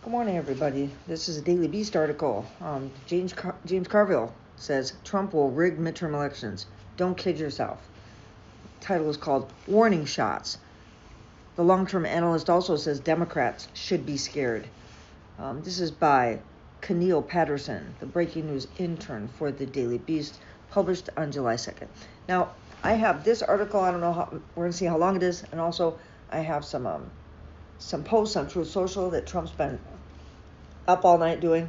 Good morning, everybody. This is a Daily Beast article. James Carville says Trump will rig midterm elections. Don't kid yourself. The title is called Warning Shots. The long-term analyst also says Democrats should be scared. This is by Keneal Patterson, the breaking news intern for the Daily Beast, published on July 2nd. Now, I have this article. I don't know how, we're going to see how long it is. And also, I have some posts on Truth Social that Trump's been up all night doing,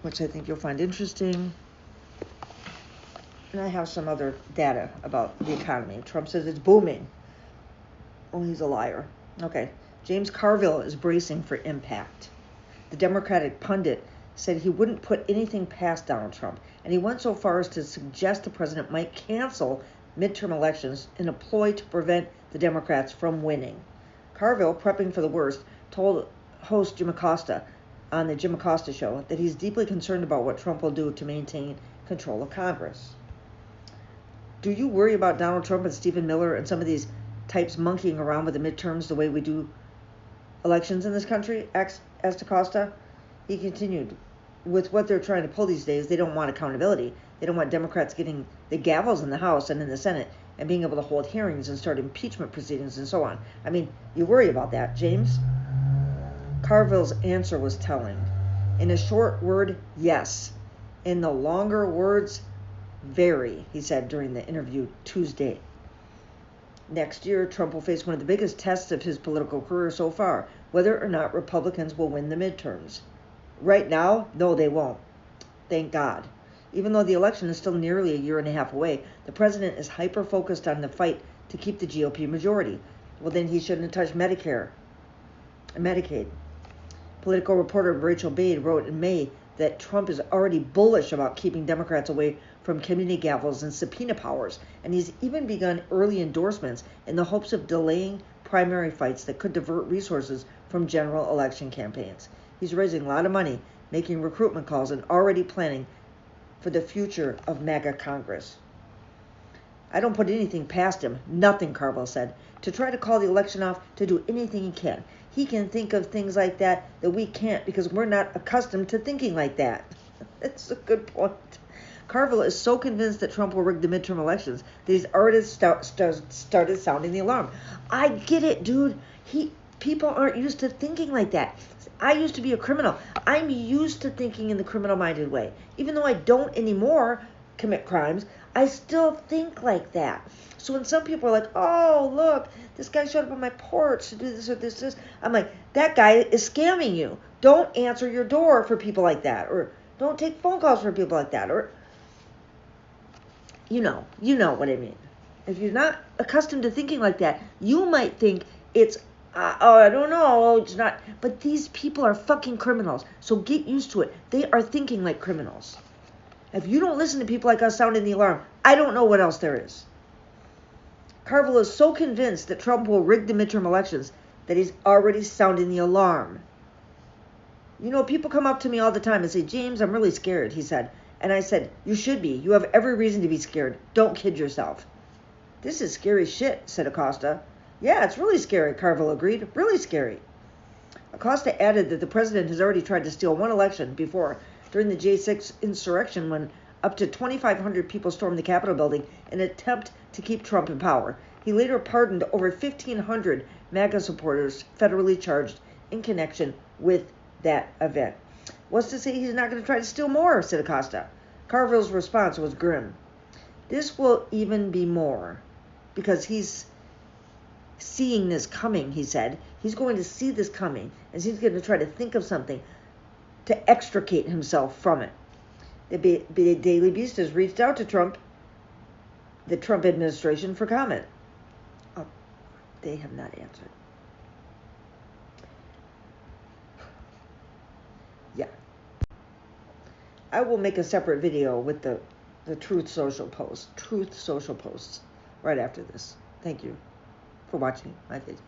which I think you'll find interesting. And I have some other data about the economy. Trump says it's booming. Oh, he's a liar. Okay. James Carville is bracing for impact. The Democratic pundit said he wouldn't put anything past Donald Trump, and he went so far as to suggest the president might cancel midterm elections in a ploy to prevent the Democrats from winning. Carville, prepping for the worst, told host Jim Acosta on the Jim Acosta show that he's deeply concerned about what Trump will do to maintain control of Congress. Do you worry about Donald Trump and Stephen Miller and some of these types monkeying around with the midterms the way we do elections in this country? Asked Acosta. He continued, with what they're trying to pull these days, they don't want accountability. They don't want Democrats getting the gavels in the House and in the Senate and being able to hold hearings and start impeachment proceedings and so on. I mean, you worry about that, James? Carville's answer was telling. In a short word, yes. In the longer words, very, he said during the interview Tuesday. Next year, Trump will face one of the biggest tests of his political career so far, whether or not Republicans will win the midterms. Right now, no, they won't. Thank God. Even though the election is still nearly a year and a half away, the president is hyper-focused on the fight to keep the GOP majority. Well, then he shouldn't have touched Medicare and Medicaid. Political reporter Rachel Bade wrote in May that Trump is already bullish about keeping Democrats away from committee gavels and subpoena powers, and he's even begun early endorsements in the hopes of delaying primary fights that could divert resources from general election campaigns. He's raising a lot of money, making recruitment calls, and already planning for the future of MAGA Congress. I don't put anything past him, nothing, Carville said, to try to call the election off, to do anything he can. He can think of things like that we can't because we're not accustomed to thinking like that. That's a good point. Carville is so convinced that Trump will rig the midterm elections that he's already started sounding the alarm. I get it, dude. People aren't used to thinking like that. I used to be a criminal. I'm used to thinking in the criminal-minded way. Even though I don't anymore commit crimes, I still think like that. So when some people are like, oh, look, this guy showed up on my porch to do this or this, I'm like, that guy is scamming you. Don't answer your door for people like that. Or don't take phone calls for people like that. Or, you know what I mean. If you're not accustomed to thinking like that, you might think it's, I don't know, it's not. But these people are fucking criminals. So get used to it. They are thinking like criminals. If you don't listen to people like us sounding the alarm, I don't know what else there is. Carville is so convinced that Trump will rig the midterm elections that he's already sounding the alarm. You know, people come up to me all the time and say, James, I'm really scared, he said. And I said, you should be. You have every reason to be scared. Don't kid yourself. This is scary shit, said Acosta. Yeah, it's really scary, Carville agreed. Really scary. Acosta added that the president has already tried to steal one election before, during the J6 insurrection, when up to 2,500 people stormed the Capitol building in an attempt to keep Trump in power. He later pardoned over 1,500 MAGA supporters federally charged in connection with that event. What's to say he's not going to try to steal more, said Acosta. Carville's response was grim. This will even be more, because he's seeing this coming, he said. He's going to see this coming, and he's going to try to think of something to extricate himself from it. The Daily Beast has reached out to Trump, the Trump administration, for comment. Oh, they have not answered. Yeah. I will make a separate video with the Truth Social posts right after this. Thank you for watching my videos.